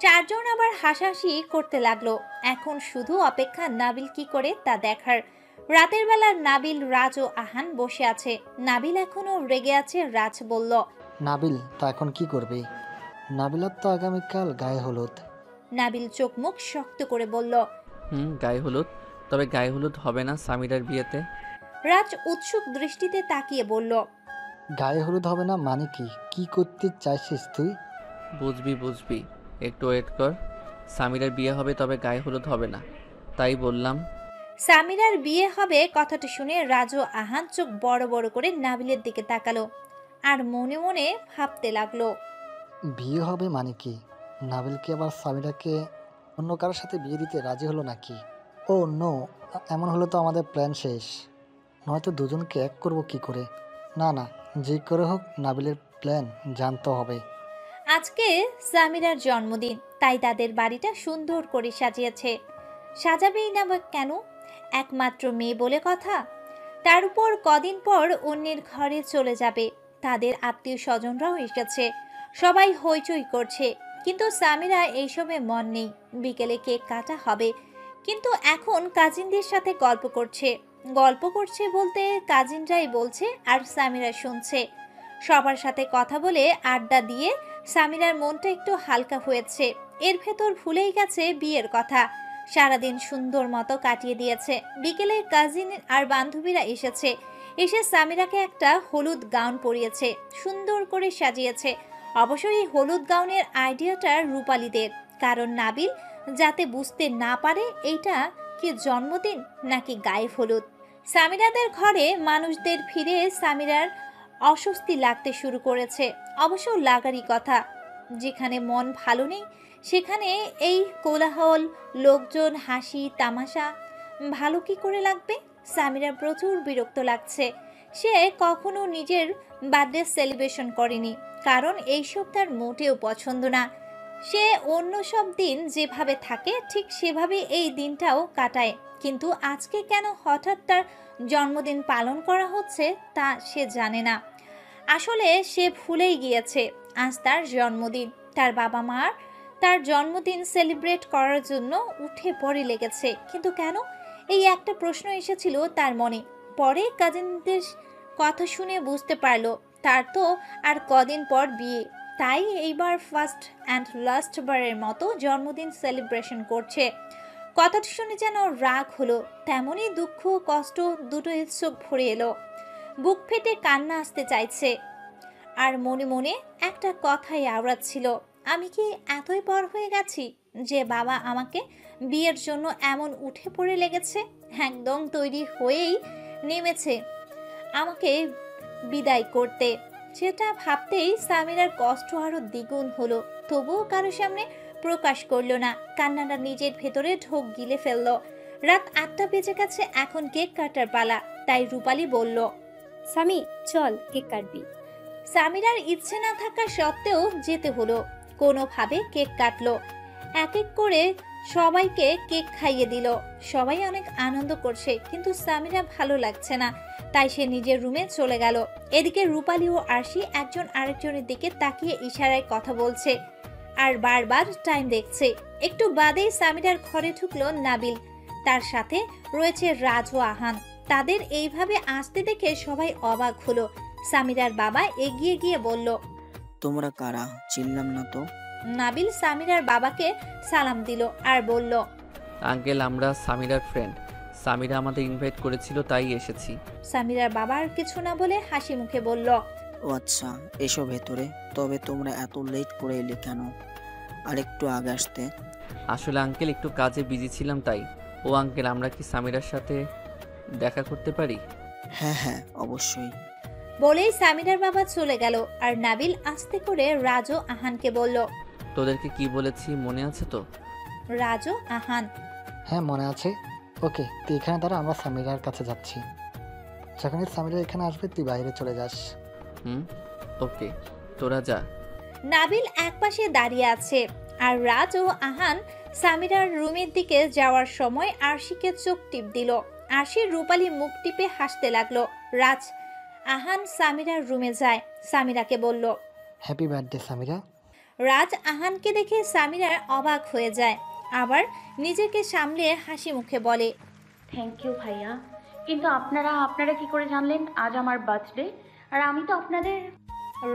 চারজন আবার হাসাহাসি করতে লাগলো। এখন শুধু অপেক্ষা নাবিল কি করে তা দেখার। রাতের বেলা নাবিল, রাজ ও আহান বসে আছে। নাবিল এখনো রেগে আছে। রাজ বলল, নাবিল, তা এখন কি করবে? নাবিলার তো আগামীকাল গায়ে হলুদ। নাবিল চোখ মুখ শক্ত করে বলল, গায়ে হলুদ। তবে গায়ে হলুদ হবে না সামিরার বিয়েতে। রাজ উৎসুক দৃষ্টিতে তাকিয়ে বলল, গায়ে হলুদ হবে না মানে কি? কি করতে চাইছিস তুই? বুঝবি, একটু ওয়েট কর। সামিরার বিয়ে হবে, তবে গায়ে হলুদ হবে না, তাই বললাম। সামিরার বিয়ে হবে কথাটা শুনে রাজ ও আহান চোখ বড় বড় করে নাবিলের দিকে তাকালো আর মনে মনে ভাবতে লাগলো। বিয়ে হবে মানে কি? নাবিল কি আবার সামিরাকে অন্য কারোর সাথে বিয়ে দিতে রাজি হলো নাকি? ও নো, এমন হলে তো আমাদের প্ল্যান শেষ। নয়তো দুজনকে এক করব কি করে? না না, যে করে হোক নাবিলের প্ল্যান জানতে হবে। আজকে সামিরার জন্মদিন, তাই তাদের বাড়িটা সুন্দর করে সাজিয়েছে। সাজাবেই না বা কেন? একমাত্র মেয়ে বলে কথা। তার উপর কদিন পর অন্যের ঘরে চলে যাবে। তাদের আত্মীয় স্বজনরাও এসেছে। সবাই হইচই করছে, কিন্তু সামিরা এইসবে মন নেই। বিকেলে কেক কাটা হবে, কিন্তু এখন কাজিনদের সাথে গল্প করছে বলতে কাজিনরাই বলছে আর সামিরা শুনছে। সবার সাথে কথা বলে আড্ডা দিয়ে সামিরার মনটা একটু হালকা হয়েছে। এর ভেতর ভুলেই গেছে বিয়ের কথা। সারাদিন সুন্দর মতো কাটিয়ে দিয়েছে। বিকেলে কাজিন আর বান্ধবীরা এসে সামিরাকে একটা হলুদ গাউন পরিয়েছে, সুন্দর করে সাজিয়েছে। অবশ্যই এই হলুদ গাউনের আইডিয়াটা রূপালীদের, কারণ নাবিল যাতে বুঝতে না পারে এইটা কি জন্মদিন নাকি গায়ে হলুদ। সামিরাদের ঘরে মানুষদের ফিরে সামিরার অস্বস্তি লাগতে শুরু করেছে। অবশ্য লাগারই কথা, যেখানে মন ভালো নেই সেখানে এই কোলাহল, লোকজন, হাসি তামাশা ভালো কি করে লাগবে? সামিরার প্রচুর বিরক্ত লাগছে। সে কখনো নিজের বার্থডে সেলিব্রেশন করেনি, কারণ এইসব তার মোটেও পছন্দ না। সে অন্য সব দিন যেভাবে থাকে ঠিক সেভাবে এই দিনটাও কাটায়, কিন্তু আজকে কেন হঠাৎ তার জন্মদিন পালন করা হচ্ছে তা সে জানে না। আসলে সে ভুলেই গিয়েছে আজ তার জন্মদিন। তার বাবা মার তার জন্মদিন সেলিব্রেট করার জন্য উঠে পড়ে লেগেছে, কিন্তু কেন? এই একটা প্রশ্ন এসেছিল তার মনে। পরে কাজিনদের কথা শুনে বুঝতে পারলো তার তো আর কদিন পর বিয়ে, তাই এইবার ফার্স্ট অ্যান্ড লাস্ট বারের মতো জন্মদিন সেলিব্রেশন করছে। কথাটা শুনে যেন রাগ হলো, তেমনি দুঃখ কষ্ট দুটোই চোখ ভরে এলো। বুক ফেটে কান্না আসতে চাইছে, আর মনে মনে একটা কথাই আওড়াচ্ছিল, আমি কি এতই বড় হয়ে গেছি যে বাবা আমাকে বিয়ের জন্য এমন উঠে পড়ে লেগেছে, একদম তৈরি হয়েই নেমেছে আমাকে বিদায় করতে। যেটা ভাবতেই সামিরার কষ্ট আরো দ্বিগুণ হলো। তবুও কারো সামনে প্রকাশ করলো না। কান্নাটা নিজের ভেতরে ঢোক গিলে ফেললো। রাত 8টা বেজে গেছে, এখন কেক কাটার পালা। তাই রূপালী বলল, সামি চল কেক কাটবি। সামিরার ইচ্ছে না থাকা সত্ত্বেও যেতে হলো। কোনোভাবে কেক কাটলো, এক এক করে সবাইকে কেক খাইয়ে দিল। সবাই অনেক আনন্দ করছে, কিন্তু সামিরা ভালো লাগছে না, তাই সে নিজের রুমে চলে গেল। এদিকে রূপালী ও আরশি একজন আরেকজনের দিকে তাকিয়ে ইশারায় কথা বলছে আর বারবার টাইম দেখছে। একটু বাদেই সামিরার ঘরে ঢুকলো নাবিল, তার সাথে রয়েছে রাজ ও আহান। তাদের এইভাবে আসতে দেখে সবাই অবাক হলো। সামিরার বাবা এগিয়ে গিয়ে বলল, তোমরা কারা? চিনলাম না তো। নাবিল সামিরার বাবাকে সালাম দিল আর বলল, আঙ্কেল, আমরা সামিরার ফ্রেন্ড। সামিরা আমাদের ইনভাইট করেছিল, তাই এসেছি। সামিরার বাবা আর কিছু না বলে হাসি মুখে বলল, ও আচ্ছা, এসো ভেতরে। তবে তোমরা এত লেট করে এলে কেন? আর একটু আগে আসতে। আসলে আঙ্কেল একটু কাজে বিজি ছিলাম তাই। ও আঙ্কেল, আমরা কি সামিরার সাথে দেখা করতে পারি? হ্যাঁ হ্যাঁ, অবশ্যই। বলেই সামিরার বাবা চলে গেল। আর নাবিল আস্তে করে রাজ ও আহানকে বলল, তোদেরকে কি বলেছি মনে আছে তো? রাজ ও আহান, হ্যাঁ মনে আছে। ওকে, তুই এখানে দাঁড়া, আমরা সামিরার কাছে যাচ্ছি। যখনই সামিরা এখানে আসবে তুই বাইরে চলে যাস। ওকে, তোরা যা। নাবিল একপাশে দাঁড়িয়ে আছে আর রাজ ও আহান সামিরার রুমের দিকে যাওয়ার সময় আরশিকে চোখ টিপ দিল। আরশি রূপালী মুখ টিপে হাসতে লাগলো। রাজ আহান সামিরার রুমে যায়। সামিরাকে বলল। Happy birthday Samira. রাজ আহানকে দেখে সামিরার অবাক হয়ে যায়, আবার নিজেকে সামলে হাসি মুখে বলে, থ্যাংক ইউ ভাইয়া, কিন্তু আপনারা কি করে জানলেন আজ আমার বার্থডে? আর আমি তো আপনাদের।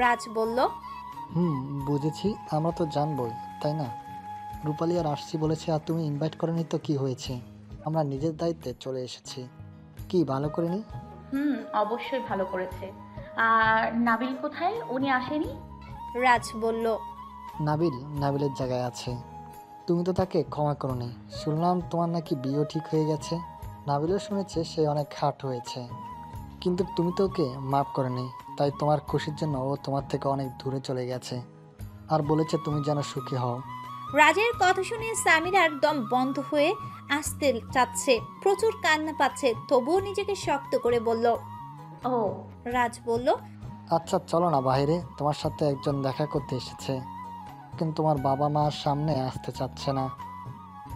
রাজ বলল, বুঝেছি, আমরা তো জানবই, তাই না? রূপালী আর আসছি বলেছে, আর তুমি ইনভাইট করনি তো কি হয়েছে? আমরা নিজের দায়িত্বে চলে এসেছি। কি ভালো করিনি? অবশ্যই ভালো করেছে। আর নাবিল কোথায়? উনি আসেনি? রাজ বলল, নাবিলের জায়গায় আছে। তুমি তো তাকে ক্ষমা করনি। শুনলাম তোমার নাকি বিয়েও ঠিক হয়ে গেছে। নাবিলও শুনেছে সে অনেক খাট হয়েছে, কিন্তু তুমি তো ওকে মাফ করনি। তাই তোমার খুশির জন্য ও তোমার থেকে অনেক দূরে চলে গেছে, আর বলেছে তুমি যেন সুখী হও। রাজের কথা শুনে সামিরার দম বন্ধ হয়ে আসতে চাচ্ছে, প্রচুর কান্না পাচ্ছে, তবুও নিজেকে শক্ত করে বলল। ও। রাজ বলল, আচ্ছা চলো না বাইরে, তোমার সাথে একজন দেখা করতে এসেছে, কিন্তু তোমার বাবা মার সামনে আসতে চাচ্ছে না,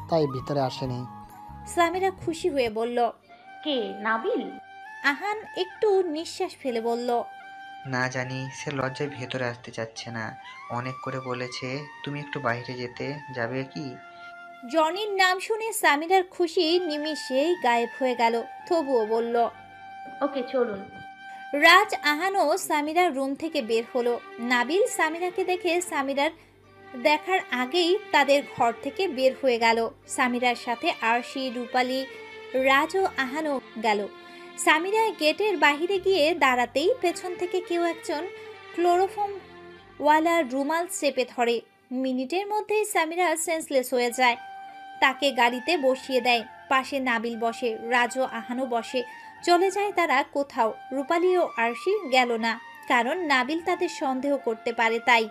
তাই ভিতরে আসেনি। সামিরা খুশি হয়ে বলল। কে? নাবিল? আহান একটু নিঃশ্বাস ফেলে বলল, না জানি, সে লজ্জায় ভেতরে আসতে চাচ্ছে না। অনেক করে বলেছে তুমি একটু বাইরে যেতে, যাবে কি? জনির নাম শুনে সামিরার খুশি নিমিষেই গায়েব হয়ে গেল, তবুও বলল। ওকে চলুন। রাজ, আহান ও সামিরার রুম থেকে বের হলো। নাবিল সামিরাকে দেখে সামিরার দেখার আগেই তাদের ঘর থেকে বের হয়ে গেল। সামিরার সাথে আরশি, রূপালী, রাজ ও আহানও গেল। সামিরা গেটের বাহিরে গিয়ে দাঁড়াতেই পেছন থেকে কেউ একজন ক্লোরোফর্মওয়ালা রুমাল চেপে ধরে। মিনিটের মধ্যেই সামিরা সেন্সলেস হয়ে যায়। তাকে গাড়িতে বসিয়ে দেয়। পাশে নাবিল বসে, রাজ ও আহানও বসে। চলে যায় তারা কোথাও। রূপালী ও আরশি গেল না, কারণ নাবিল তাদের সন্দেহ করতে পারে, তাই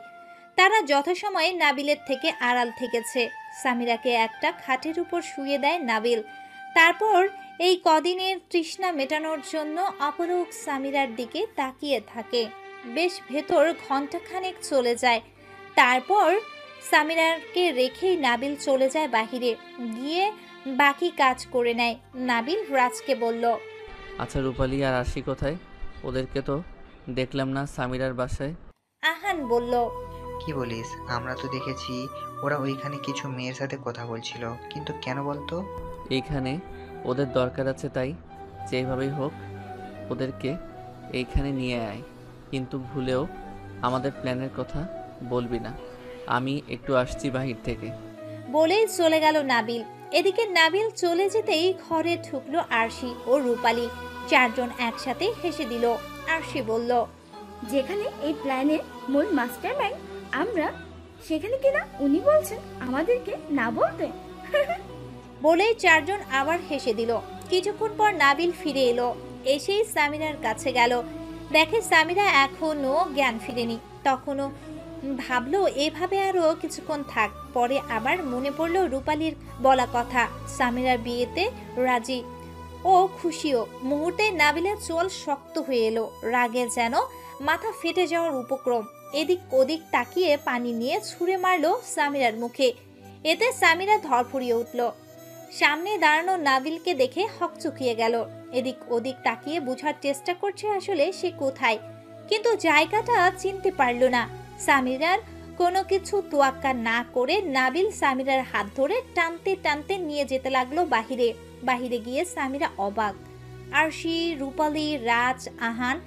তারা যথাসময়ে নাবিলের থেকে আড়াল থেকেছে। সামিরাকে একটা খাটের উপর শুয়ে দেয় নাবিল। তারপর এই কদিনের তৃষ্ণা মেটানোর জন্য অপলক সামিরার দিকে তাকিয়ে থাকে। বেশ ভেতর ঘন্টাখানেক চলে যায়। তারপর সামিরাকে রেখেই নাবিল চলে যায় বাহিরে, গিয়ে বাকি কাজ করে নেয়। নাবিল রাজকে বলল, আচ্ছা রূপালী আর আশি কোথায়? ওদেরকে তো দেখলাম না সামিরার বাসায়। আহান বলল, কি বলিস? আমরা তো দেখেছি ওরা ওইখানে কিছু মেয়ের সাথে কথা বলছিল, কিন্তু কেন বলতো? এইখানে ওদের দরকার আছে, তাই যেভাবেই হোক ওদেরকে এইখানে নিয়ে আয়, কিন্তু ভুলেও আমাদের প্ল্যানের কথা বলবি না। আমি একটু আসছি বাহির থেকে। বলেই চলে গেল নাবিল। এদিকে নাবিল চলে যেতেই ঘরে ঢুকলো আরশি ও রূপালী। চারজন একসাথে হেসে দিল। আরশি বলল, যেখানে এই প্ল্যানের মূল মাস্টার মাইন্ড আমরা, সেখানে কিনা উনি বলছেন আমাদেরকে না বলতে। বলেই চারজন আবার হেসে দিল। কিছুক্ষণ পর নাবিল ফিরে এলো। এসেই সামিরার কাছে গেল। দেখে সামিরা এখনো জ্ঞান ফিরেনি। তখনও ভাবলো এভাবে আরো কিছুক্ষণ থাক। পরে আবার মনে পড়লো রূপালীর বলা কথা, সামিরার বিয়েতে রাজি ও খুশিও। মুহূর্তে নাবিলের চোয়াল শক্ত হয়ে এলো। রাগে যেন মাথা ফেটে যাওয়ার উপক্রম। এদিক ওদিক তাকিয়ে পানি নিয়ে ছুঁড়ে মারলো সামিরার মুখে। এতে সামিরা ধরফড়িয়ে উঠল। সামনে দাঁড়ানো নাবিলকে দেখে হকচকিয়ে গেল। এদিক ওদিক তাকিয়ে বোঝার চেষ্টা করছে আসলে সে কোথায়, কিন্তু জায়গাটা চিনতে পারল না। সামিরার কোনো কিছু তোয়াক্কা না করে নাবিল সামিরার হাত ধরে টানতে টানতে নিয়ে যেতে লাগলো বাহিরে। বাহিরে গিয়ে সামিরা অবাক। আরশি, রূপালী, রাজ, আহান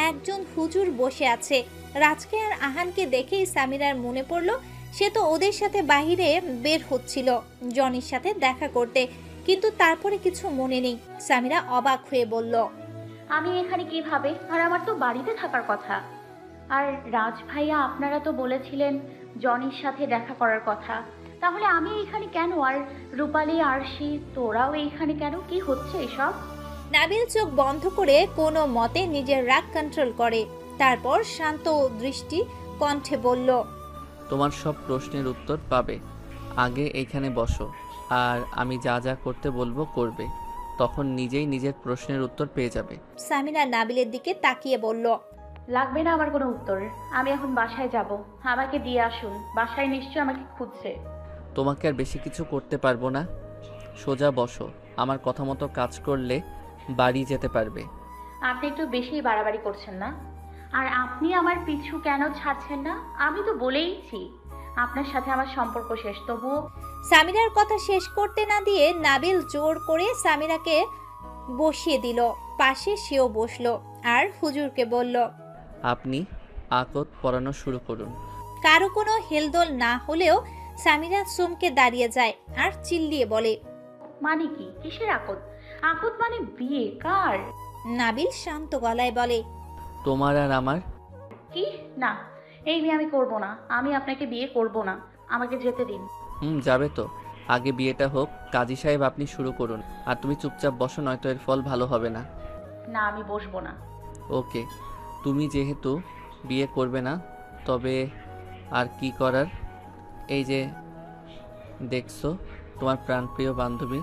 একজন হুজুর বসে আছে। রাজকে আর আহানকে দেখেই সামিরার মনে পড়ল সে তো ওদের সাথে বাহিরে বের হচ্ছিল জনির সাথে দেখা করতে, কিন্তু তারপরে কিছু মনে নেই। সামিরা অবাক হয়ে বলল, আমি এখানে কিভাবে? আর আমার তো বাড়িতে থাকার কথা। আর রাজ ভাইয়া, আপনারা তো বলেছিলেন জনির সাথে দেখা করার কথা, তাহলে আমি এখানে কেন? আর রূপালী, আরশি তোরাও এইখানে কেন? কি হচ্ছে এসব? নাবিল চোখ বন্ধ করে কোনো মতে নিজের রাগ কন্ট্রোল করে। তারপর শান্ত দৃষ্টি কণ্ঠে বলল, তোমার সব প্রশ্নের উত্তর পাবে। আগে এইখানে বসো, আর আমি যা যা করতে বলবো করবে, তখন নিজেই নিজের প্রশ্নের উত্তর পেয়ে যাবে। সামিরা নাবিলের দিকে তাকিয়ে বলল, লাগবে না আমার কোনো উত্তর। আমি এখন বাসায় যাব, আমাকে দিয়ে আসুন। বাসায় নিশ্চয় আমাকে খুঁজছে। তোমাকে আর বেশি কিছু করতে পারবো না, সোজা বসো। আমার কথা মতো কাজ করলে বাড়ি যেতে পারবে। আপনি একটু বেশি বাড়াবাড়ি করছেন না? আর আপনি আমার পিছু কেন ছাড়ছেন না? আমি তো বলেইছি আপনার সাথে আমার সম্পর্ক শেষ, তবুও। সামিরার কথা শেষ করতে না দিয়ে নাবিল জোর করে সামিরাকে বসিয়ে দিল। পাশে সেও বসলো আর হুজুরকে বলল, আপনি আকত পড়ানো শুরু করুন। কারো কোনো হেলদোল না হলেও সামিরা চমকে দাঁড়িয়ে যায় আর চিল্লিয়ে বলে, মানে কি? কিসের আকত? আকত মানে বিয়ে কার? নাবিল শান্ত গলায় বলে, তোমার আর আমার। কি? না, এই বিয়ে আমি করব না। আমি আপনাকে বিয়ে করব না। আমাকে যেতে দিন। যাবে তো, আগে বিয়েটা হোক। কাজী সাহেব আপনি শুরু করুন। আর তুমি চুপচাপ বসো, নয়তো এর ফল ভালো হবে না। না, আমি বসবো না। ওকে, তুমি যেহেতু বিয়ে করবে না, তবে আর কি করার। এই যে দেখছো তোমার প্রাণপ্রিয় বান্ধবী,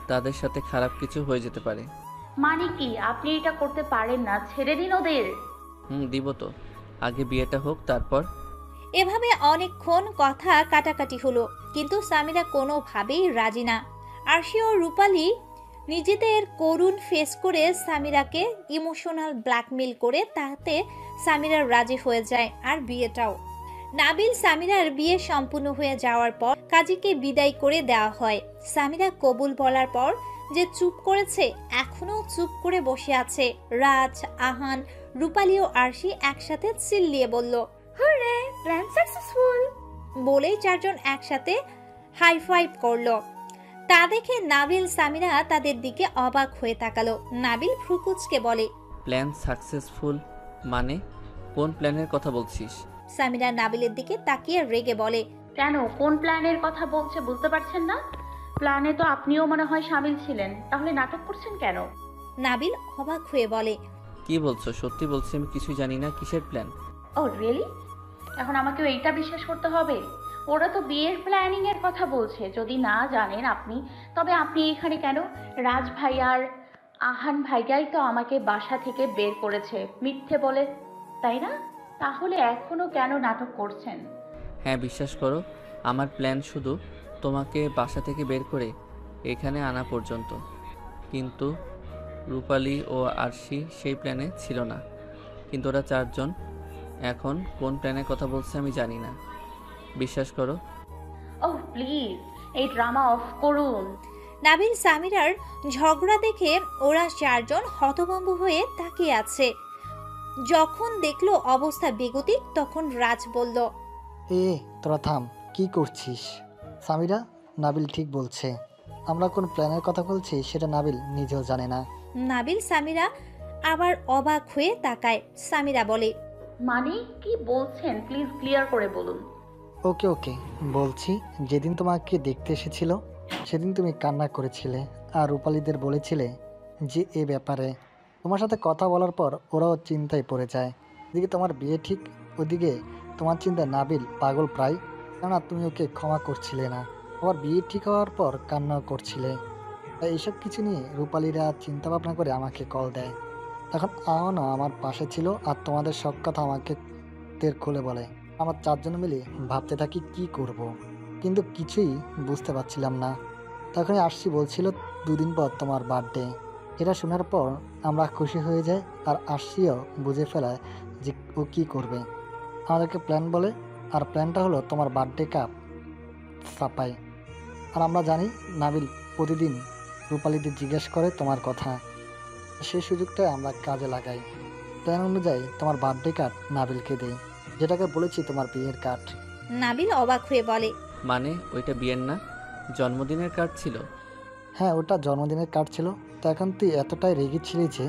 তাদের সাথে খারাপ কিছু হয়ে যেতে পারে। মানে কি? আপনি এটা করতে পারেন না। ছেড়ে দিন ওদের। দিব তো, আগে বিয়েটা হোক তারপর। এভাবে অনেকক্ষণ কথা কাটাকাটি হলো, কিন্তু সামিরা কোনোভাবেই রাজি না। আরশি ও রূপালী নিজেদের করুণ ফেস করে সামিরাকে ইমোশনাল ব্ল্যাকমেল করে তাতে সামিরা রাজি হয়ে যায় আর বিয়েটাও। নাবিল সামিরার বিয়ে সম্পূর্ণ হয়ে যাওয়ার পর কাজীকে বিদায় করে দেওয়া হয়। সামিরা কবুল বলার পর যে চুপ করেছে, এখনো চুপ করে বসে আছে। রাজ, আহান, রূপালী ও আরশি একসাথে চিল্লিয়ে বলল, হুররে, প্ল্যান সাকসেসফুল। বলেই চারজন একসাথে হাই ফাইভ করলো। তা দেখে নাবিল সামিরা তাদের দিকে অবাক হয়ে তাকালো। নাবিল ভ্রুকুচকে বলে, প্ল্যান সাকসেসফুল মানে? কোন প্ল্যানের কথা বলছিস? সামিরা নাবিলের দিকে তাকিয়ে রেগে বলে, কেন? কোন প্ল্যানের কথা বলছে বুঝতে পারছেন না? প্ল্যানে তো আপনিও মনে হয় সামিল ছিলেন। তাহলে নাটক করছেন কেন? নাবিল অবাক হয়ে বলে, কি বলছো? সত্যি বলছি, আমি কিছুই জানি না। কিসের প্ল্যান? ও রিয়েলি? এখন আমাকেও এইটা বিশ্বাস করতে হবে? ওরা তো বিয়ের প্ল্যানিং এর কথা বলছে। যদি না জানেন আপনি, তবে আপনি এখানে কেন? রাজ ভাই আর আহান ভাইয়াই তো আমাকে বাসা থেকে বের করেছে মিথ্যে বলে, তাই না? তাহলে এখনো কেন নাটক করছেন? হ্যাঁ, বিশ্বাস করো, আমার প্ল্যান শুধু তোমাকে বাসা থেকে বের করে এখানে আনা পর্যন্ত। কিন্তু রূপালী ও আরশি সেই প্ল্যানে ছিল না। কিন্তু ওরা চারজন এখন কোন প্ল্যানের কথা বলছে আমি জানি না। বিশ্বাস করো। ওহ প্লিজ, এই ড্রামা অফ করুন। নাবিল সামিরার ঝগড়া দেখে ওরা চারজন হতভম্ব হয়ে তাকিয়ে আছে। যখন দেখলো অবস্থা বেগতিক, তখন রাজ বলল, তোরা থাম, কি করছিস? সামিরা, নাবিল ঠিক বলছে। আমরা কোন প্ল্যানের কথা বলছি সেটা নাবিল নিজেও জানে না। নাবিল সামিরা আবার অবাক হয়ে তাকায়। সামিরা বলে, মানে কি বলছেন? প্লিজ ক্লিয়ার করে বলুন। ওকে ওকে বলছি। যেদিন তোমাকে দেখতে এসেছিল সেদিন তুমি কান্না করেছিলে আর রূপালীদের বলেছিলে যে এ ব্যাপারে। তোমার সাথে কথা বলার পর ওরাও চিন্তায় পড়ে যায়। এদিকে তোমার বিয়ে ঠিক, ওদিকে তোমার চিন্তায় নাবিল পাগল প্রায়। কেননা তুমি ওকে ক্ষমা করছিলে না, আবার বিয়ে ঠিক হওয়ার পর কান্নাও করছিলে। তাই এইসব কিছু নিয়ে রূপালীরা চিন্তা ভাবনা করে আমাকে কল দেয়। তখন আমানও আমার পাশে ছিল আর তোমাদের সব কথা আমাকে খুলে বলে। আমরা চারজন মিলে ভাবতে থাকি কি করব। কিন্তু কিছুই বুঝতে পারছিলাম না। তখনই আরশি বলছিল 2 দিন পর তোমার বার্থডে। এটা শোনার পর আমরা খুশি হয়ে যাই আর আরশিও বুঝে ফেলায় যে ও কী করবে। আমাদেরকে প্ল্যান বলে, আর প্ল্যানটা হলো তোমার বার্থডে কাপ ছাপাই। আর আমরা জানি নাবিল প্রতিদিন রূপালীদের জিজ্ঞেস করে তোমার কথা। সেই সুযোগটাই আমরা কাজে লাগাই। প্ল্যান অনুযায়ী তোমার বার্থডে কার্ড নাবিলকে দেই, যেটাকে বলেছি তোমার বিয়ের কার্ড। নাবিল অবাক হয়ে বলে, মানে ওইটা বিয়ের না, জন্মদিনের কার্ড ছিল? হ্যাঁ, ওটা জন্মদিনের কার্ড ছিল। তো এখন তুই এতটাই রেগে ছিলি যে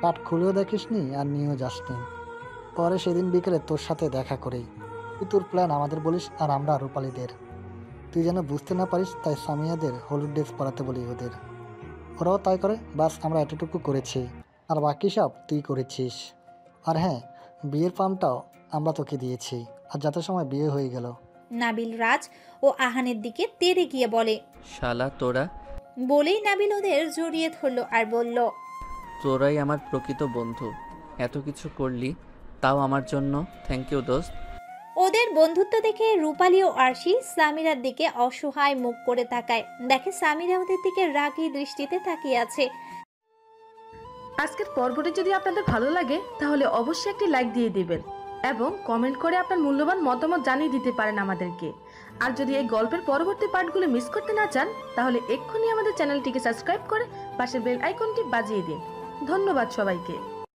কার্ড খুলেও দেখিসনি আর নিয়েও যাসনি। পরে সেদিন বিকেলে তোর সাথে দেখা করি। তুই তোর প্ল্যান আমাদের বলিস আর আমরা রূপালীদের। তুই যেন বুঝতে না পারিস, তাই সামিয়াদের হলুদ ড্রেস পরাতে বলি ওদের। ওরাও তাই করে। বাস আমরা এতটুকু করেছি, আর বাকি সব তুই করেছিস। আর হ্যাঁ, বিয়ের ফার্মটাও আমরা তোকে দিয়েছি, আর যাতে সময় বিয়ে হয়ে গেল। নাবিল রাজ ও আহানের দিকে তেড়ে গিয়ে বলে, শালা তোরা। বলেই নাবিল ওদের জড়িয়ে ধরলো আর বলল, তোরাই আমার প্রকৃত বন্ধু। এত কিছু করলি, তাও আমার জন্য থ্যাংক ইউ দোস্ত। ওদের বন্ধুত্ব দেখে রূপালী ও আরশি সামিরার দিকে অসহায় মুখ করে তাকায়। দেখে সামিরা ওদের দিকে রাগী দৃষ্টিতে তাকিয়ে আছে। আজকের পর্বটি যদি আপনাদের ভালো লাগে তাহলে অবশ্যই একটি লাইক দিয়ে দিবেন এবং কমেন্ট করে আপনার মূল্যবান মতামত জানিয়ে দিতে পারেন আমাদেরকে। আর যদি এই গল্পের পরবর্তী পার্টগুলো মিস করতে না চান তাহলে এক্ষুনি আমাদের চ্যানেলটিকে সাবস্ক্রাইব করে পাশের বেল আইকনটি বাজিয়ে দিন। ধন্যবাদ সবাইকে।